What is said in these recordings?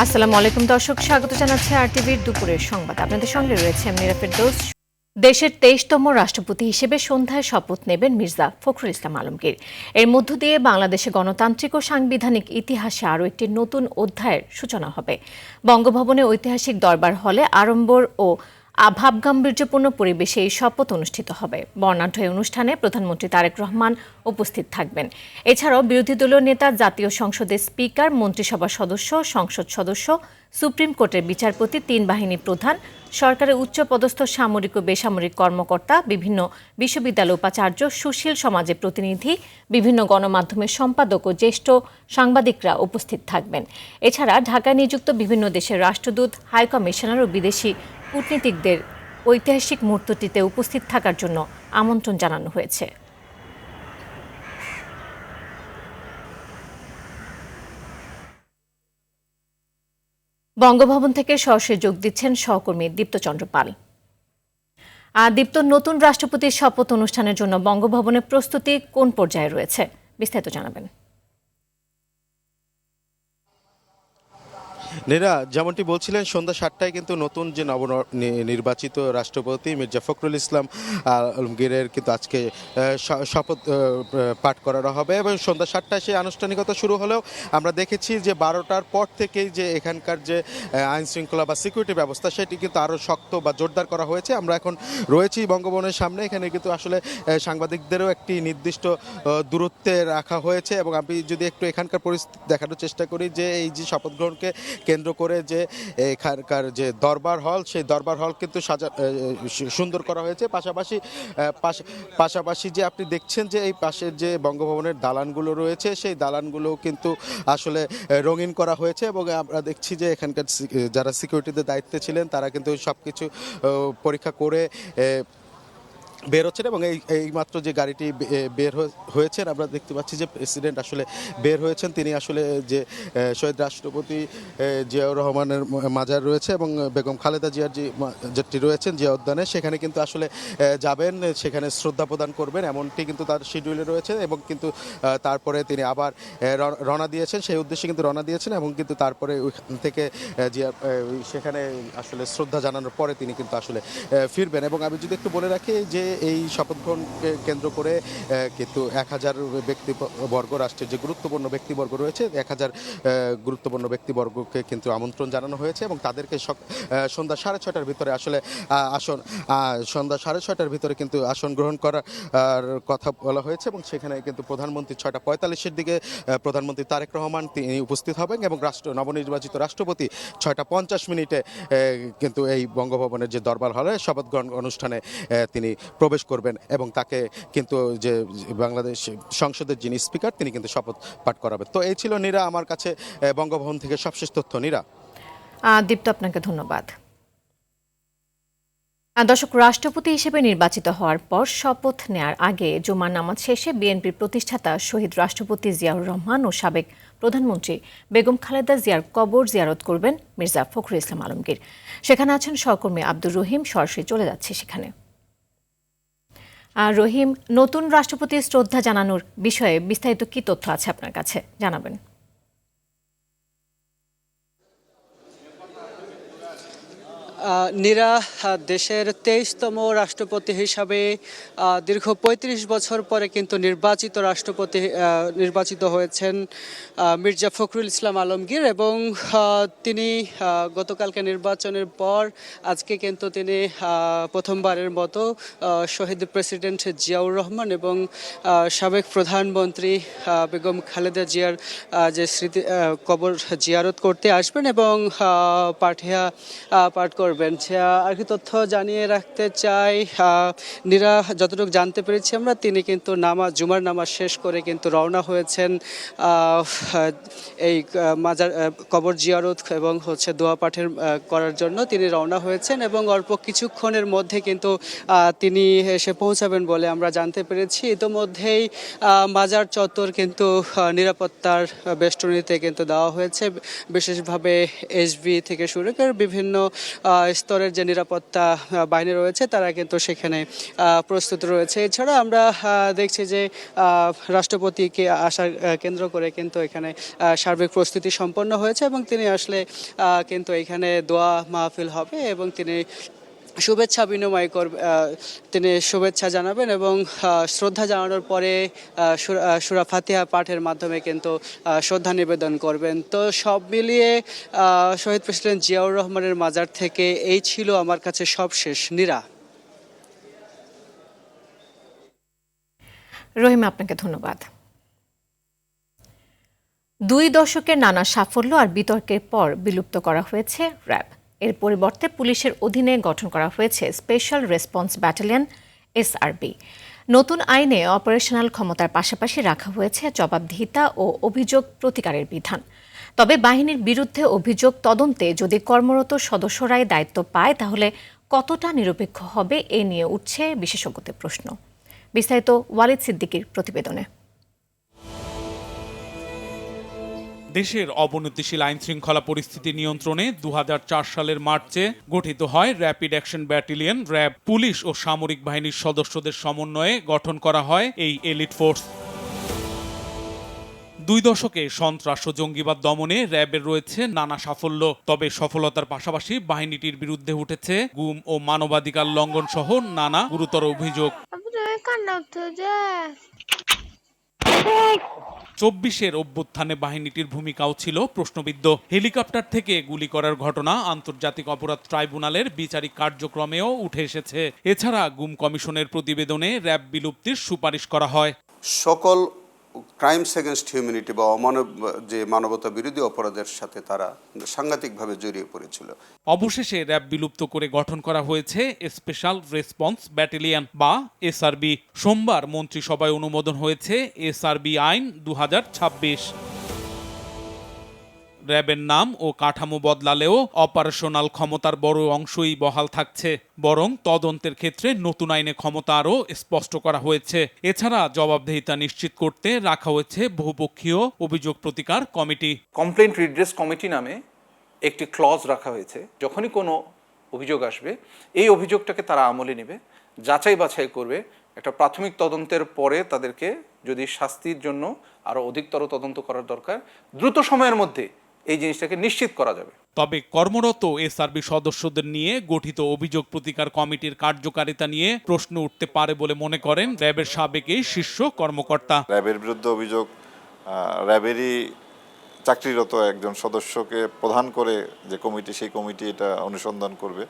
আসসালামু আলাইকুম দর্শক, স্বাগত জানাচ্ছি আরটিভির দুপুরের সংবাদ। আপনাদের সঙ্গে রয়েছে আমি নীরা ফেরদৌস। দেশের ২৩তম রাষ্ট্রপতি হিসেবে সন্ধ্যায় শপথ নেবেন মির্জা ফখরুল ইসলাম আলমগীর। এর মধ্য দিয়ে বাংলাদেশে গণতান্ত্রিক ও সাংবিধানিক ইতিহাসে আরও একটি নতুন অধ্যায়ের সূচনা হবে। বঙ্গভবনে ঐতিহাসিক দরবার হলে আড়ম্বর ও ভাবগাম্ভীর্যপূর্ণ পরিবেশে এই শপথ অনুষ্ঠিত হবে। বর্ণাঢ্য এই অনুষ্ঠানে প্রধানমন্ত্রী তারেক রহমান উপস্থিত থাকবেন। এছাড়াও বিরোধী দলীয় নেতা, জাতীয় সংসদের স্পিকার, মন্ত্রিসভার সদস্য, সংসদ সদস্য, সুপ্রিম কোর্টের বিচারপতি, ৩ বাহিনী প্রধান, সরকারের উচ্চপদস্থ সামরিক ও বেসামরিক কর্মকর্তা, বিভিন্ন বিশ্ববিদ্যালয় উপাচার্য, সুশীল সমাজের প্রতিনিধি, বিভিন্ন গণমাধ্যমের সম্পাদক ও জ্যেষ্ঠ সাংবাদিকরা উপস্থিত থাকবেন। এছাড়া ঢাকায় নিযুক্ত বিভিন্ন দেশের রাষ্ট্রদূত, হাইকমিশনার ও বিদেশি কূটনীতিকদের ঐতিহাসিক মুহূর্তটিতে উপস্থিত থাকার জন্য আমন্ত্রণ জানানো হয়েছে। বঙ্গভবন থেকে সরাসরি যোগ দিচ্ছেন সহকর্মী দীপ্তচন্দ্র পাল। দীপ্ত, নতুন রাষ্ট্রপতির শপথ অনুষ্ঠানের জন্য বঙ্গভবনের প্রস্তুতি কোন পর্যায়ে রয়েছে, বিস্তারিত জানাবেন। নীরা, যেমনটি বলছিলেন, সন্ধ্যা ৭টায় কিন্তু নতুন যে নির্বাচিত রাষ্ট্রপতি মির্জা ফখরুল ইসলাম আলমগীরের কিন্তু আজকে শপথ পাঠ করানো হবে এবং সন্ধ্যা ৭টায় সেই আনুষ্ঠানিকতা শুরু হলেও আমরা দেখেছি যে ১২টার পর থেকেই যে এখানকার যে আইন শৃঙ্খলা বা সিকিউরিটি ব্যবস্থা সেটি কিন্তু আরও শক্ত বা জোরদার করা হয়েছে। আমরা এখন রয়েছি বঙ্গভবনের সামনে। এখানে কিন্তু আসলে সাংবাদিকদেরও একটি নির্দিষ্ট দূরত্বে রাখা হয়েছে এবং আমি যদি একটু এখানকার পরিস্থিতি দেখানোর চেষ্টা করি যে এই যে শপথ গ্রহণকে কেন্দ্র করে যে এখানকার যে দরবার হল, সেই দরবার হল কিন্তু সুন্দর করা হয়েছে। পাশাপাশি যে আপনি দেখছেন যে এই পাশের যে বঙ্গভবনের দালানগুলো রয়েছে সেই দালানগুলো কিন্তু আসলে রঙিন করা হয়েছে এবং আমরা দেখছি যে এখানকার যারা সিকিউরিটিতে দায়িত্বে ছিলেন তারা কিন্তু সব কিছু পরীক্ষা করে বের হচ্ছেন এবং এই মাত্র যে গাড়িটি বের হয়েছেন আমরা দেখতে পাচ্ছি যে প্রেসিডেন্ট আসলে বের হয়েছেন। তিনি আসলে যে শহীদ রাষ্ট্রপতি জিয়াউর রহমানের মাজার রয়েছে এবং বেগম খালেদা জিয়ার যেটি রয়েছেন জিয়া উদ্যানে, সেখানে কিন্তু আসলে যাবেন, সেখানে শ্রদ্ধা প্রদান করবেন, এমনটি কিন্তু তার শিডিউলে রয়েছে এবং কিন্তু তারপরে তিনি আবার রওনা দিয়েছেন, সেই উদ্দেশ্যে কিন্তু রওনা দিয়েছেন এবং কিন্তু তারপরে ওইখান থেকে জিয়া সেখানে আসলে শ্রদ্ধা জানানোর পরে তিনি কিন্তু আসলে ফিরবেন। এবং আমি যদি একটু বলে রাখি যে এই শপথ গ্রহণকে কেন্দ্র করে কিন্তু ১,০০০ ব্যক্তিবর্গ, রাষ্ট্রের যে গুরুত্বপূর্ণ ব্যক্তিবর্গ রয়েছে ১,০০০ গুরুত্বপূর্ণ ব্যক্তিবর্গকে কিন্তু আমন্ত্রণ জানানো হয়েছে এবং তাদেরকে সন্ধ্যা ৬:৩০টার ভিতরে আসলে সন্ধ্যা ৬:৩০টার ভিতরে কিন্তু আসন গ্রহণ করার কথা বলা হয়েছে এবং সেখানে কিন্তু প্রধানমন্ত্রী ৬:৪৫-এর দিকে প্রধানমন্ত্রী তারেক রহমান তিনি উপস্থিত হবেন এবং নবনির্বাচিত রাষ্ট্রপতি ৬:৫০ কিন্তু এই বঙ্গভবনের যে দরবার হলে শপথ গ্রহণ অনুষ্ঠানে তিনি প্রবেশ করবেন এবং তাকে কিন্তু যে বাংলাদেশ সংসদের যিনি স্পিকার তিনি কিন্তু শপথ পাঠ করাবেন। তো এই ছিল নীরা আমার কাছে বঙ্গভবন থেকে সবশেষ তথ্য। নীরা। দীপ্ত, আপনাকে ধন্যবাদ। দর্শক, রাষ্ট্রপতি হিসেবে নির্বাচিত হওয়ার পর শপথ নেয়ার আগে জুমার নামাজ শেষে বিএনপির প্রতিষ্ঠাতা শহীদ রাষ্ট্রপতি জিয়াউর রহমান ও সাবেক প্রধানমন্ত্রী বেগম খালেদা জিয়ার কবর জিয়ারত করবেন মির্জা ফখরুল ইসলাম আলমগীর। সেখানে আছেন সহকর্মী আব্দুর রহিম, সরাসরি চলে যাচ্ছে সেখানে। রহিম, নতুন রাষ্ট্রপতির শ্রদ্ধা জানানোর বিষয়ে বিস্তারিত কি তথ্য আছে আপনার কাছে, জানাবেন। নীরা, দেশের ২৩তম রাষ্ট্রপতি হিসাবে দীর্ঘ ৩৫ বছর পরে কিন্তু নির্বাচিত হয়েছেন মির্জা ফখরুল ইসলাম আলমগীর এবং তিনি গতকালকে নির্বাচনের পর আজকে কিন্তু তিনি প্রথমবারের মতো শহীদ প্রেসিডেন্ট জিয়াউর রহমান এবং সাবেক প্রধানমন্ত্রী বেগম খালেদা জিয়ার যে স্মৃতি কবর জিয়ারত করতে আসবেন এবং পাঠ করবেন। আর কি তথ্য জানিয়ে রাখতে চাই, নীরা, যতটুকু জানতে পেরেছি আমরা, তিনি কিন্তু জুমার নামাজ শেষ করে কিন্তু রওনা হয়েছেন এই মাজার কবর জিয়ারত এবং দোয়া পাঠের করার জন্য তিনি রওনা হয়েছেন এবং অল্প কিছুক্ষণের মধ্যে কিন্তু তিনি এসে পৌঁছাবেন বলে আমরা জানতে পেরেছি। ইতোমধ্যেই মাজার চত্বর কিন্তু নিরাপত্তার বেষ্টনীতে কিন্তু দেওয়া হয়েছে, বিশেষভাবে এসবি থেকে শুরু করে বিভিন্ন স্তরের যে নিরাপত্তা বাহিনী রয়েছে তারা কিন্তু সেখানে প্রস্তুত রয়েছে। এছাড়া আমরা দেখছি যে রাষ্ট্রপতিকে আসার কেন্দ্র করে কিন্তু এখানে সার্বিক প্রস্তুতি সম্পন্ন হয়েছে এবং তিনি আসলে কিন্তু এখানে দোয়া মাহফিল হবে এবং তিনি শুভেচ্ছা বিনিময় করবে, তিনি শুভেচ্ছা জানাবেন এবং শ্রদ্ধা জানানোর পরে সূরা ফাতিহা পাঠের মাধ্যমে কিন্তু শ্রদ্ধা নিবেদন করবেন। তো সব মিলিয়ে শহীদ প্রেসিডেন্ট জিয়াউর রহমানের মাজার থেকে এই ছিল আমার কাছে সবশেষ। নীরা। রহিমা, আপনাকে ধন্যবাদ। 2 দশকের নানা সাফল্য আর বিতর্কের পর বিলুপ্ত করা হয়েছে র্যাব। এর পরিবর্তে পুলিশের অধীনে গঠন করা হয়েছে স্পেশাল রেসপন্স ব্যাটালিয়ন এসআরবি। নতুন আইনে অপারেশনাল ক্ষমতার পাশাপাশি রাখা হয়েছে জবাবদিহিতা ও অভিযোগ প্রতিকারের বিধান। তবে বাহিনীর বিরুদ্ধে অভিযোগ তদন্তে যদি কর্মরত সদস্যরাই দায়িত্ব পায় তাহলে কতটা নিরপেক্ষ হবে এ নিয়ে উঠছে বিশেষজ্ঞদের প্রশ্ন। বিস্তারিত ওয়ালিদ সিদ্দিকীর প্রতিবেদনে। দেশের অবনতিশীল আইন শৃঙ্খলা পরিস্থিতি নিয়ন্ত্রণে 2004 সালের মার্চে গঠিত হয় rapid action battalion RAB. Police ও সামরিক বাহিনীর সদস্যদের সমন্বয়ে গঠন করা হয় এই এলিট ফোর্স। 2 দশকে সন্ত্রাস ও জঙ্গিবাদ দমনে র্যাবের রয়েছে নানা সাফল্য। তবে সফলতার পাশাপাশি বাহিনীটির বিরুদ্ধে উঠেছে গুম ও মানবাধিকার লঙ্ঘন সহ নানা গুরুতর অভিযোগ। 24-এর অভ্যুত্থানে বাহিনীটির ভূমিকাও ছিল প্রশ্নবিদ্ধ। হেলিকপ্টার থেকে গুলি করার ঘটনা আন্তর্জাতিক অপরাধ ট্রাইব্যুনালের বিচারিক কার্যক্রমেও উঠে এসেছে। এছাড়া গুম কমিশনের প্রতিবেদনে র্যাব বিলুপ্তির সুপারিশ করা হয়। সকল ক্রাইমস এগেনস্ট হিউম্যানিটি বা মানবতা বিরোধী অপরাধের সাথে তারা সাংঘাতিকভাবে জড়িয়ে পড়েছিল। অবশেষে র্যাব বিলুপ্ত করে গঠন করা হয়েছে স্পেশাল রেসপন্স ব্যাটালিয়ন বা এসআরবি। সোমবার মন্ত্রিসভায় অনুমোদন হয়েছে এসআরবি আইন 2026। র্যাবের নাম ও কাঠামো বদলালেও অপারেশনাল ক্ষমতার বড় অংশই বহাল থাকছে। বরং তদন্তের ক্ষেত্রে নতুন আইনে ক্ষমতা আরও স্পষ্ট করা হয়েছে। এছাড়া জবাবদিহিতা নিশ্চিত করতে রাখা হয়েছে বহুপক্ষীয় অভিযোগ প্রতিকার কমিটি। কমপ্লেন্ট রিড্রেস কমিটি নামে একটি ক্লজ রাখা হয়েছে। যখনই কোনো অভিযোগ আসবে এই অভিযোগটাকে তারা আমলে নেবে, যাচাই বাছাই করবে। একটা প্রাথমিক তদন্তের পরে তাদেরকে যদি শাস্তির জন্য আরও অধিকতর তদন্ত করার দরকার, দ্রুত সময়ের মধ্যে এই জিনিসটাকে নিশ্চিত করা যাবে। তবে কর্মরত এসআরবি সদস্যদের নিয়ে গঠিত অভিযোগ প্রতিকার কমিটির কার্যকারিতা নিয়ে প্রশ্ন উঠতে পারে বলে মনে করেন র্যাবের সাবেক এই শীর্ষ কর্মকর্তা। র্যাবের বিরুদ্ধে অভিযোগ, র্যাবেরই চাকরিরত একজন সদস্যকে প্রধান করে যে কমিটি, সেই কমিটি এটা অনুসন্ধান করবে।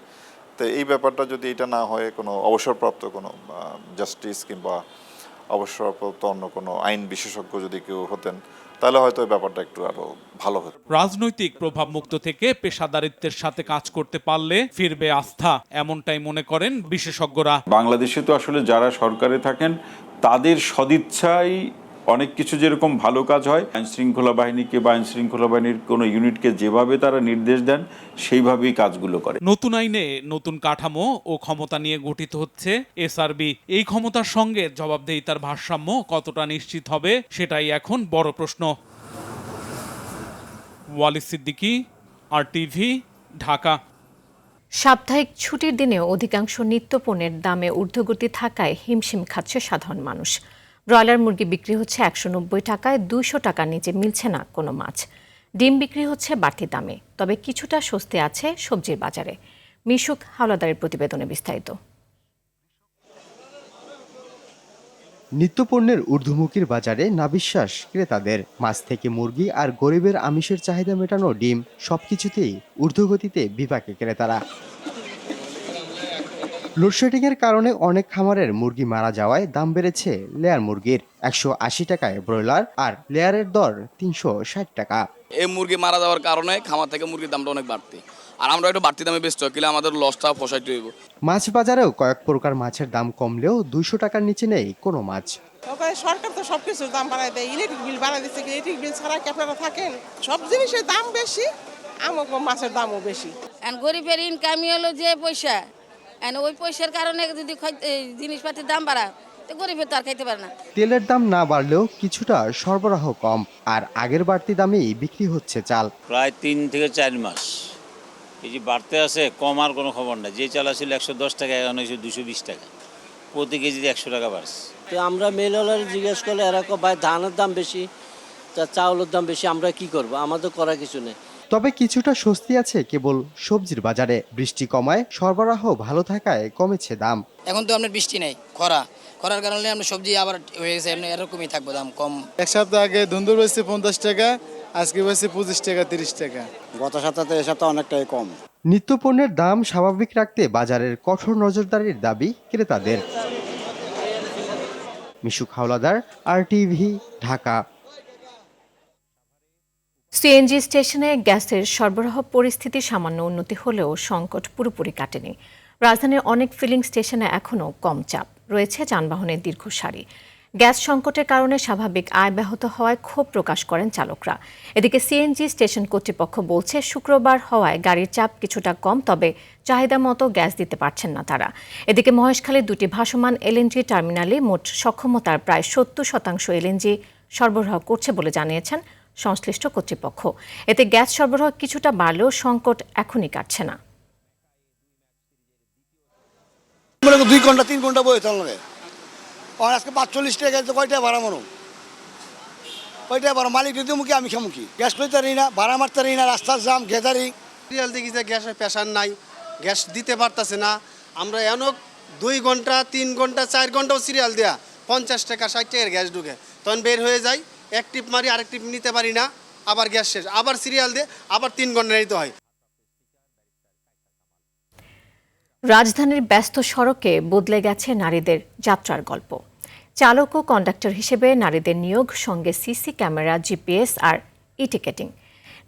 তো এই ব্যাপারটা যদি এটা না হয়, কোনো অবসরপ্রাপ্ত কোনো জাস্টিস কিংবা অবসরপ্রাপ্ত অন্য কোনো আইন বিশেষজ্ঞ যদি কেউ হতেন তাহলে হয়তো এই ব্যাপারটা একটু আরো ভালো হতো। রাজনৈতিক প্রভাব মুক্ত থেকে পেশাদারিত্বের সাথে কাজ করতে পারলে ফিরবে আস্থা, এমনটাই মনে করেন বিশেষজ্ঞরা। বাংলাদেশে তো আসলে যারা সরকারে থাকেন তাদের সদিচ্ছায় অনেক কিছু যেরকম ভালো কাজ হয়, আইন শৃঙ্খলা বাহিনীকে বা আইন শৃঙ্খলা বাহিনীর কোনো ইউনিটকে যেভাবে তারা নির্দেশ দেন সেইভাবেই কাজগুলো করে। নতুন আইনে নতুন কাঠামো ও ক্ষমতা নিয়ে গঠিত হচ্ছে এসআরবি। এই ক্ষমতার সঙ্গে জবাবদিহিতার ভারসাম্য কতটা নিশ্চিত হবে সেটাই এখন বড় প্রশ্ন। ওয়ালিদ সিদ্দিকী, RTV, ঢাকা। সাপ্তাহিক ছুটির দিনেও অধিকাংশ নিত্যপণ্যের দামে ঊর্ধ্বগতি থাকায় হিমশিম খাচ্ছে সাধারণ মানুষ। ব্রয়লার মুরগি বিক্রি হচ্ছে 190 টাকায়, 200 টাকার নিচে মিলছে না কোনো মাছ। ডিম বিক্রি হচ্ছে বাড়তি দামে, তবে কিছুটা স্বস্তি আছে সবজির বাজারে। মিশুক হাওলাদারের প্রতিবেদনে বিস্তারিত। নিত্যপণ্যের ঊর্ধ্বমুখীর বাজারে নাবিশ্বাস ক্রেতাদের। মাছ থেকে মুরগি আর গরিবের আমিষের চাহিদা মেটানো ডিম, সবকিছুতেই ঊর্ধ্বগতিতে বিপাকে ক্রেতারা। লোডশেডিংয়ের কারণে অনেক খামারের মুরগি মারা যাওয়ায় দাম বেড়েছে লেয়ার মুরগির। 180 টাকায় ব্রয়লার, আর লেয়ারের দর 360 টাকা। এই মুরগি মারা যাওয়ার কারণে খামার থেকে মুরগির দামটা অনেক বাড়তি, আর আমরা একটু বাড়তি দামে বেচতে হয়, আমাদের লসটা পোষাইতে হইব। মাছ বাজারেও কয়েক প্রকার মাছের দাম কমলেও 200 টাকার নিচে নেই কোনো মাছ। সরকার তো সবকিছুর দাম বাড়ায় দেয়, ইলেকট্রিক বিল বাড়ায় দিচ্ছে। ইলেকট্রিক বিল ছাড়া কি আপনারা থাকেন? সব জিনিসের দাম বেশি, আমাকে মাছের দামও বেশি। গরিবের ইনকামই হলো যে পয়সা, ওই পয়সার কারণে যদি জিনিসপাতির দাম বাড়া, তো গরিবের তো আর খাইতে পারে না। তেলের দাম না বাড়লেও কিছুটা সরবরাহ কম, আর আগের বাড়তি দামেই বিক্রি হচ্ছে চাল। প্রায় 3 থেকে 4 মাস এই যে বাড়তে আছে, কমার কোনো খবর নাই। যে চাল ছিল 110 টাকা, এখন হয়েছে 220 টাকা, প্রতি কেজিতে 100 টাকা বাড়ছে। তো আমরা মিলওয়ালার জিজ্ঞেস করলে এরা ভাই ধানের দাম বেশি, চাউলের দাম বেশি, আমরা কি করব, আমাদের করার কিছু নেই। তবে কিছুটা স্বস্তি আছে কেবল সবজির বাজারে। বৃষ্টি কমায় সরবরাহ ভালো থাকায় কমেছে দাম। এখন তো আপনার বৃষ্টি নেই, খরার কারণে আমরা সবজি আবার হয়ে গেছে, এরকমই থাকবো দাম কম। এক সপ্তাহ আগে ধুন্দুর বেশি 50 টাকা, আজকে বেশি 25 টাকা 30 টাকা। গত সপ্তাহে এই সপ্তাহ অনেকটাই কম। নিত্যপণ্যের দাম স্বাভাবিক রাখতে বাজারের কঠোর নজরদারির দাবি ক্রেতাদের। মিশুক হাওলাদার, RTV, ঢাকা। সিএনজি স্টেশনে গ্যাসের সরবরাহ পরিস্থিতি সামান্য উন্নতি হলেও সংকট পুরোপুরি কাটেনি। রাজধানীর অনেক ফিলিং স্টেশনে এখনও কম চাপ, রয়েছে যানবাহনের দীর্ঘ সারি। গ্যাস সংকটের কারণে স্বাভাবিক আয় ব্যাহত হওয়ায় ক্ষোভ প্রকাশ করেন চালকরা। এদিকে সিএনজি স্টেশন কর্তৃপক্ষ বলছে শুক্রবার হওয়ায় গাড়ির চাপ কিছুটা কম, তবে চাহিদা মতো গ্যাস দিতে পারছেন না তারা। এদিকে মহেশখালীর 2টি ভাসমান এলএনজি টার্মিনালে মোট সক্ষমতার প্রায় 70% এলএনজি সরবরাহ করছে বলে জানিয়েছেন সংশ্লিষ্ট কর্তৃপক্ষ। এতে গ্যাস সরবরাহ কিছুটা বাড়লেও সংকট এখনই কাটছে না। 2 ঘন্টা 3 ঘন্টা বয়ে চলবে, আর আজকে 45 টাকা কয়টা ভাড়া মারো, কয়টা ভাড়া মালিক যদি মুখে আমি মুখী গ্যাস লইতে পারি না, ভাড়া মারতে পারি না, রাস্তার জাম গেদারি। সিরিয়াল দেখি যে গ্যাসের প্রেশার নাই, গ্যাস দিতে পারতেছে না। আমরা এনক 2 ঘন্টা 3 ঘন্টা 4 ঘন্টাও সিরিয়াল দেয়া 50 টাকা 60 টাকার গ্যাস ঢুকে, তখন বের হয়ে যায়, এক টিপ মারি আরেক টিপ নিতে পারি না, আবার গ্যাস শেষ, আবার সিরিয়াল দিয়ে আবার 3 ঘন্টা নিতে হয়। রাজধানীর ব্যস্ত সড়কে বদলে গেছে নারীদের যাত্রার গল্প। চালক ও কন্ডাক্টর হিসেবে নারীদের নিয়োগ, সঙ্গে সিসি ক্যামেরা, জিপিএস আর ই-টিকেটিং।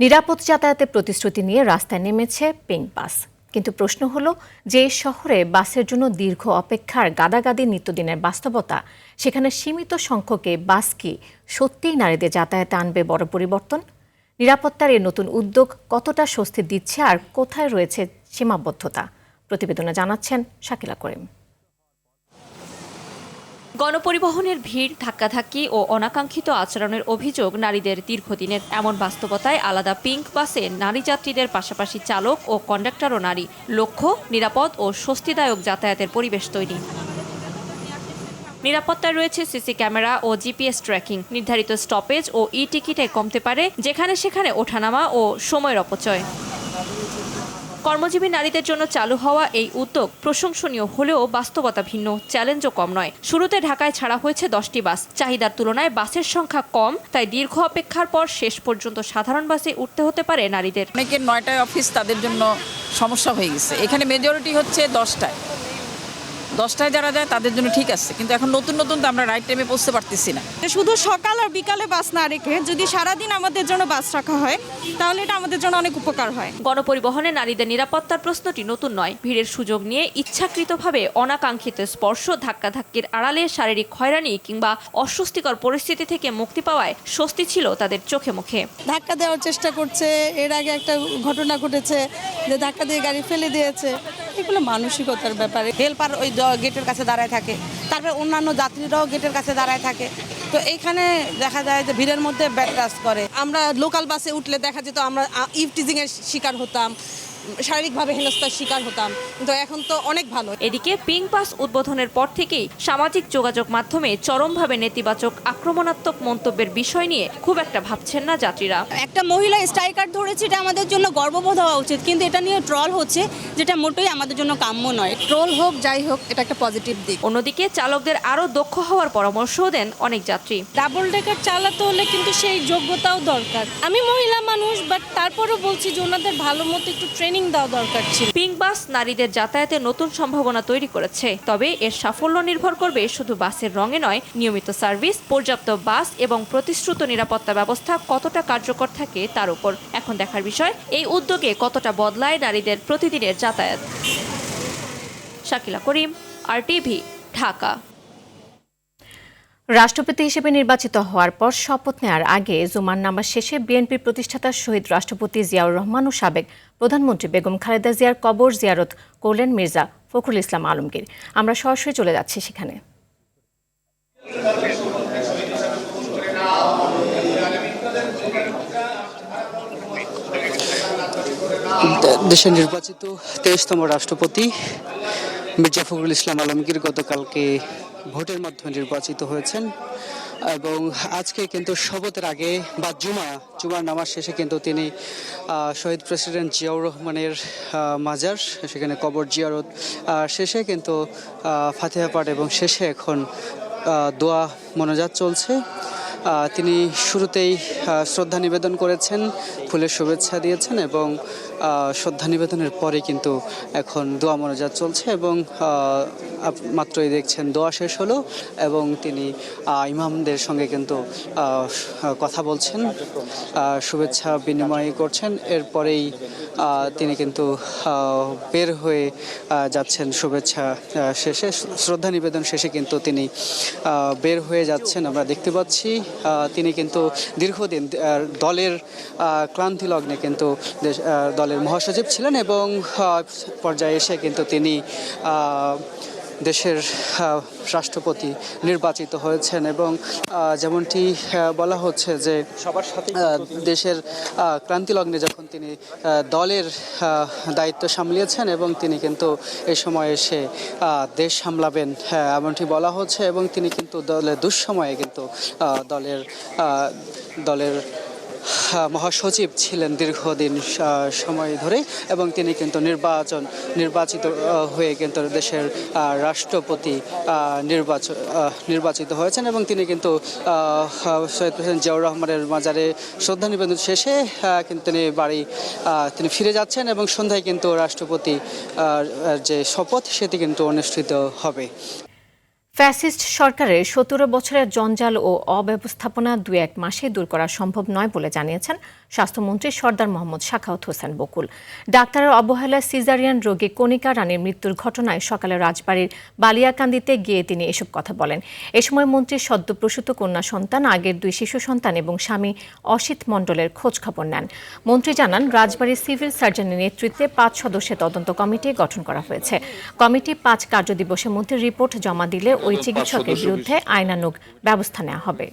নিরাপদ যাতায়াতের প্রতিশ্রুতি নিয়ে রাস্তায় নেমেছে পিঙ্ক বাস। কিন্তু প্রশ্ন হলো, যে শহরে বাসের জন্য দীর্ঘ অপেক্ষার গাদাগাদি নিত্যদিনের বাস্তবতা, সেখানে সীমিত সংখ্যকে বাস কি সত্যিই নারীদের যাতায়াতে আনবে বড় পরিবর্তন? নিরাপত্তার এই নতুন উদ্যোগ কতটা স্বস্তি দিচ্ছে আর কোথায় রয়েছে সীমাবদ্ধতা? প্রতিবেদনে জানাচ্ছেন শাকিলা করিম। গণপরিবহনের ভিড়, ধাক্কাধাক্কি ও অনাকাঙ্ক্ষিত আচরণের অভিযোগ নারীদের দীর্ঘদিনের। এমন বাস্তবতায় আলাদা পিঙ্ক বাসে নারী যাত্রীদের পাশাপাশি চালক ও কন্ডাক্টরও নারী। লক্ষ্য নিরাপদ ও স্বস্তিদায়ক যাতায়াতের পরিবেশ তৈরি। নিরাপত্তায় রয়েছে সিসি ক্যামেরা ও জিপিএস ট্র্যাকিং। নির্ধারিত স্টপেজ ও ই-টিকিটে কমতে পারে যেখানে সেখানে ওঠানামা ও সময়ের অপচয়। কর্মজীবী নারীদের জন্য চালু হওয়া এই উদ্যোগ প্রশংসনীয় হলেও বাস্তবতা ভিন্ন, চ্যালেঞ্জও কম নয়। শুরুতে ঢাকায় ছাড়া হয়েছে 10টি বাস। চাহিদার তুলনায় বাসের সংখ্যা কম, তাই দীর্ঘ অপেক্ষার পর শেষ পর্যন্ত সাধারণ বাসে উঠতে হতে পারে নারীদের। অনেকের 9টায় অফিস, তাদের জন্য সমস্যা হয়ে গেছে। এখানে মেজরিটি হচ্ছে 10টায় যারা যায় তাদের জন্য ঠিক আছে, কিন্তু এখন নতুন তো আমরা রাইট টাইমে পৌঁছতে পারতেছি না। শুধু সকাল আর বিকালে বাস না রেখে যদি সারাদিন আমাদের জন্য বাস রাখা হয়, তাহলে এটা আমাদের জন্য অনেক উপকার হয়। গণপরিবহনে নারীদের নিরাপত্তার প্রশ্নটি নতুন নয়। ভিড়ের সুযোগ নিয়ে ইচ্ছাকৃতভাবে অনাকাঙ্ক্ষিত স্পর্শ, ধাক্কাধাক্কির আড়ালে শারীরিক হয়রানি কিংবা অস্বস্তিকর পরিস্থিতি থেকে মুক্তি পাওয়ায় স্বস্তি ছিল তাদের চোখে মুখে। ধাক্কা দেওয়ার চেষ্টা করছে, এর আগে একটা ঘটনা ঘটেছে যে ধাক্কা দিয়ে গাড়ি ফেলে দিয়েছে। এগুলো মানসিকতার ব্যাপারে। হেল্পার ওই গেটের কাছে দাঁড়ায় থাকে, তারপরে অন্যান্য যাত্রীরাও গেটের কাছে দাঁড়ায় থাকে, তো এইখানে দেখা যায় যে ভিড়ের মধ্যে ব্যাড কাজ করে। আমরা লোকাল বাসে উঠলে দেখা যেত আমরা ইভটিজিং এর শিকার হতাম, শারীরিকভাবে হেনস্থার শিকার হতাম, কিন্তু এখন তো অনেক ভালো। এদিকে পিঙ্ক বাস উদ্বোধনের পর থেকেই সামাজিক যোগাযোগ মাধ্যমে চরমভাবে নেতিবাচক আক্রমণাত্মক মন্তব্যের বিষয় নিয়ে খুব একটা ভাবছেন না যাত্রীরা। একটা মহিলা স্ট্রাইকার ধরেছে, এটা আমাদের জন্য গর্ববোধ হওয়া উচিত, কিন্তু এটা নিয়ে ট্রল হচ্ছে, যেটা মোটেই আমাদের জন্য কাম্য নয়। ট্রল হোক যাই হোক, এটা একটা পজিটিভ দিক। অন্যদিকে চালকদের আরও দক্ষ হওয়ার পরামর্শও দেন অনেক যাত্রী। ডাবল ডেকার চালাতে হলে কিন্তু সেই যোগ্যতাও দরকার। আমি মহিলা মানুষ, বাট তারপরেও বলছি যে ওনাদের ভালো মতো একটু ট্রেনিং দেওয়া দরকার ছিল। পিঙ্ক বাস নারীদের যাতায়াতে নতুন সম্ভাবনা তৈরি করেছে, তবে এর সাফল্য নির্ভর করবে শুধু বাসের রঙে নয়, নিয়মিত সার্ভিস, পর্যাপ্ত বাস এবং প্রতিশ্রুত নিরাপত্তা ব্যবস্থা কতটা কার্যকর থাকে তার উপর। এখন দেখার বিষয় এই উদ্যোগে কতটা বদলায় নারীদের প্রতিদিনের যাতায়াত। শাকিলা করিম, RTV, ঢাকা। রাষ্ট্রপতি হিসেবে নির্বাচিত হওয়ার পর শপথ নেওয়ার আগে জুমার নামাজ শেষে বিএনপির প্রতিষ্ঠাতা শহীদ রাষ্ট্রপতি জিয়াউর রহমান ও সাবেক প্রধানমন্ত্রী বেগম খালেদা জিয়ার কবর জিয়ারত করলেন মির্জা ফখরুল ইসলাম আলমগীর। আমরা সরাসরি চলে যাচ্ছি সেখানে। দেশের নির্বাচিত 23তম রাষ্ট্রপতি মির্জা ফখরুল ইসলাম আলমগীর গতকালকে ভোটের মাধ্যমে নির্বাচিত হয়েছেন এবং আজকে কিন্তু শপথের আগে বা জুমার নামাজ শেষে কিন্তু তিনি শহীদ প্রেসিডেন্ট জিয়াউর রহমানের মাজার সেখানে কবর জিয়ারত শেষে কিন্তু ফাতিহা পাঠ এবং শেষে এখন দোয়া মোনাজাত চলছে। তিনি শুরুতেই শ্রদ্ধা নিবেদন করেছেন, ফুলের শুভেচ্ছা দিয়েছেন এবং শ্রদ্ধা নিবেদনের পরে কিন্তু এখন দোয়া মোনাজাত চলছে এবং মাত্রই দেখছেন দোয়া শেষ হলো এবং তিনি ইমামদের সঙ্গে কিন্তু কথা বলছেন, শুভেচ্ছা বিনিময় করছেন। এরপরেই তিনি কিন্তু বের হয়ে যাচ্ছেন শুভেচ্ছা শেষে, শ্রদ্ধা নিবেদন শেষে কিন্তু তিনি বের হয়ে যাচ্ছেন। আমরা দেখতে পাচ্ছি তিনি কিন্তু দীর্ঘদিন দলের ক্লান্তি লগ্নে কিন্তু দলের মহাসচিব ছিলেন এবং পর্যায়ে এসে কিন্তু তিনি দেশের রাষ্ট্রপতি নির্বাচিত হয়েছেন এবং যেমনটি বলা হচ্ছে যে দেশের ক্রান্তি লগ্নে যখন তিনি দলের দায়িত্ব সামলিয়েছেন এবং তিনি কিন্তু এই সময় এসে দেশ সামলাবেন এমনটি বলা হচ্ছে এবং তিনি কিন্তু দলের দুঃসময়ে কিন্তু দলের মহাসচিব ছিলেন দীর্ঘদিন সময় ধরে এবং তিনি কিন্তু নির্বাচিত হয়ে কিন্তু দেশের রাষ্ট্রপতি নির্বাচিত হয়েছেন এবং তিনি কিন্তু শহীদ প্রেসিডেন্ট জিয়াউর রহমানের মাজারে শ্রদ্ধা নিবেদন শেষে কিন্তু তিনি ফিরে যাচ্ছেন এবং সন্ধ্যায় কিন্তু রাষ্ট্রপতি যে শপথ সেটি কিন্তু অনুষ্ঠিত হবে। ফ্যাসিস্ট সরকারের 17 বছরের জঞ্জাল ও অব্যবস্থাপনা 2-1 মাসে দূর করা সম্ভব নয় বলে জানিয়েছেন স্বাস্থ্যমন্ত্রী সরদার মোহাম্মদ সাখাওয়াত হোসেন বকুল। ডাক্তারের অবহেলায় সিজারিয়ান রোগী কণিকা রানীর মৃত্যুর ঘটনায় সকালে রাজবাড়ীর বালিয়াকান্দিতে গিয়ে তিনি এসব কথা বলেন। এ সময় মন্ত্রী সদ্যপ্রসূত কন্যা সন্তান, আগের 2 শিশু সন্তান এবং স্বামী অসিত মণ্ডলের খোঁজ খবর নেন। মন্ত্রী জানান, রাজবাড়ীর সিভিল সার্জনের নেতৃত্বে 5 সদস্যের তদন্ত কমিটি গঠন করা হয়েছে। কমিটি 5 কার্যদিবসের মধ্যে রিপোর্ট জমা দিলে ওই চিকিৎসকের বিরুদ্ধে আইনানুগ ব্যবস্থা নেওয়া হবে।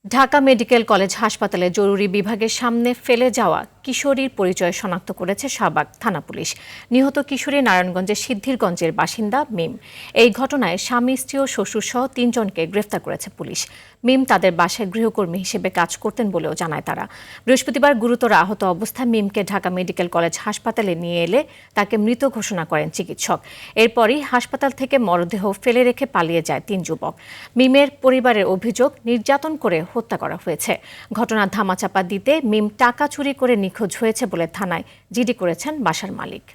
ঢাকা মেডিকেল কলেজ হাসপাতালে জরুরি বিভাগের সামনে ফেলে যাওয়া কিশোরীর পরিচয় শনাক্ত করেছে শাহবাগ থানা পুলিশ। নিহত কিশোরী নারায়ণগঞ্জের সিদ্ধিরগঞ্জের বাসিন্দা মিম। এই ঘটনায় স্বামী, স্ত্রী ও শ্বশুরসহ 3 জনকে গ্রেফতার করেছে পুলিশ। মিম তাদের বাসায় গৃহকর্মী হিসেবে কাজ করতেন বলেও জানায় তারা। বৃহস্পতিবার গুরুতর আহত অবস্থায় মিমকে ঢাকা মেডিকেল কলেজ হাসপাতালে নিয়ে এলে তাকে মৃত ঘোষণা করেন চিকিৎসক। এরপরই হাসপাতাল থেকে মরদেহ ফেলে রেখে পালিয়ে যায় 3 যুবক। মিমের পরিবারের অভিযোগ, নির্যাতন করে হত্যা করা হয়েছে। ঘটনার ধামাচাপা দিতে মিম টাকা চুরি করে নিখোঁজ হয়েছে বলে থানায় জিডি করেছেন বাসার মালিক।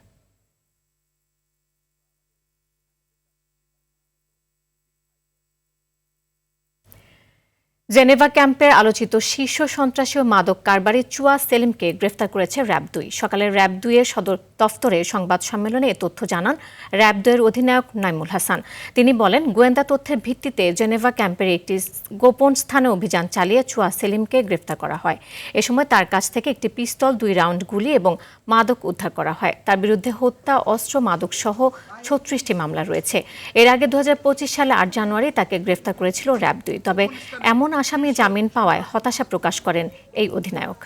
জেনেভা ক্যাম্পের আলোচিত শীর্ষ সন্ত্রাসী ও মাদক কারবারি চুয়া সেলিমকে গ্রেফতার করেছে র্যাব 2। সকালে র্যাব 2 এর সদর দফতরে সংবাদ সম্মেলনে এ তথ্য জানান র্যাব 2 এর অধিনায়ক নাইমুল হাসান। তিনি বলেন, গোয়েন্দা তথ্যের ভিত্তিতে জেনেভা ক্যাম্পের একটি গোপন স্থানে অভিযান চালিয়ে চুয়া সেলিমকে গ্রেফতার করা হয়। এ সময় তার কাছ থেকে একটি পিস্তল, 2 রাউন্ড গুলি এবং মাদক উদ্ধার করা হয়। তার বিরুদ্ধে হত্যা, অস্ত্র, মাদক সহ 36টি মামলা রয়েছে। এর আগে 2025 সালে 8 জানুয়ারি তাকে গ্রেফতার করেছিল র্যাব 2। তবে এমন আসামি জামিন পাওয়ায় হতাশা প্রকাশ করেন এই অধিনায়ক।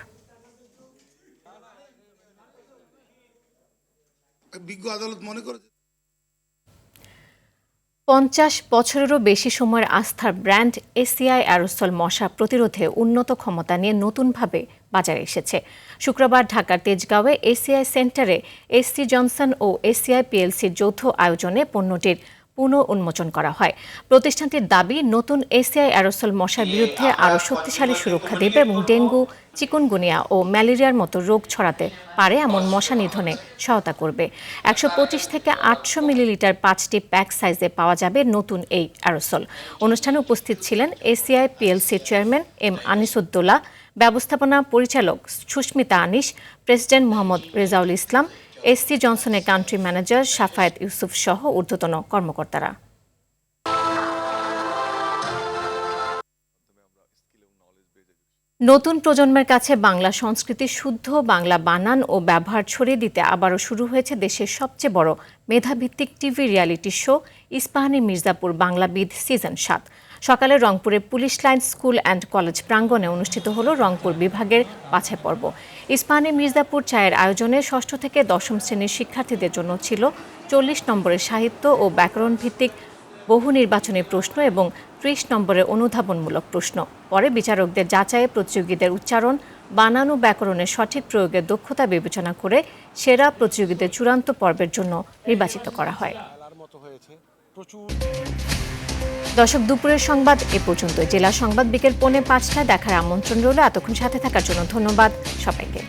বিজ্ঞ আদালত মনে করে 50 বছরেরও বেশি সময়ের আস্থার ব্র্যান্ড এসিআই অ্যারোসল মশা প্রতিরোধে উন্নত ক্ষমতা নিয়ে নতুনভাবে বাজারে এসেছে। শুক্রবার ঢাকার তেজগাঁওয়ে এসিআই সেন্টারে এসসি জনসন ও এসিআই পিএলসির যৌথ আয়োজনে পণ্যটির পুনঃ উন্মোচন করা হয়। প্রতিষ্ঠানটির দাবি, নতুন এসিআই অ্যারোসল মশার বিরুদ্ধে আরও শক্তিশালী সুরক্ষা দেবে এবং ডেঙ্গু, চিকুনগুনিয়া ও ম্যালেরিয়ার মতো রোগ ছড়াতে পারে এমন মশা নিধনে সহায়তা করবে। 125 থেকে 800 মিলিলিটার 5টি প্যাক সাইজে পাওয়া যাবে নতুন এই অ্যারোসল। অনুষ্ঠানে উপস্থিত ছিলেন এসিআই পিএলসির চেয়ারম্যান এম আনিসুদ্দৌলা, ব্যবস্থাপনা পরিচালক সুস্মিতা আনিস, প্রেসিডেন্ট মোহাম্মদ রেজাউল ইসলাম, এসসি জনসনের কান্ট্রি ম্যানেজার সাফায়েত ইউসুফ সহ ঊর্ধ্বতন কর্মকর্তারা। নতুন প্রজন্মের কাছে বাংলা সংস্কৃতি, শুদ্ধ বাংলা বানান ও ব্যবহার ছড়িয়ে দিতে আবারও শুরু হয়েছে দেশের সবচেয়ে বড় মেধাভিত্তিক TV reality show Ispahani Mirzapur Banglabid season 7। সকালে রংপুরের police line school and college প্রাঙ্গণে অনুষ্ঠিত হলো রংপুর বিভাগের বাছাই পর্ব। ইস্পাহানি মির্জাপুর চায়ের আয়োজনে ৬ষ্ঠ থেকে ১০ম শ্রেণীর শিক্ষার্থীদের জন্য ছিল ৪০ নম্বরের সাহিত্য ও ব্যাকরণ ভিত্তিক বহু নির্বাচনী প্রশ্ন এবং ৩০ নম্বরের অনুধাবনমূলক প্রশ্ন। পরে বিচারকদের যাচাইয়ে প্রতিযোগীদের উচ্চারণ, বানান ও ব্যাকরণের সঠিক প্রয়োগের দক্ষতা বিবেচনা করে সেরা প্রতিযোগীদের চূড়ান্ত পর্বের জন্য নির্বাচিত করা হয়। দর্শক, দুপুরের সংবাদ এ পর্যন্ত। জেলা সংবাদ বিকেল 4:45টায় দেখার আমন্ত্রণ রইল। এতক্ষণ সাথে থাকার জন্য ধন্যবাদ সবাইকে।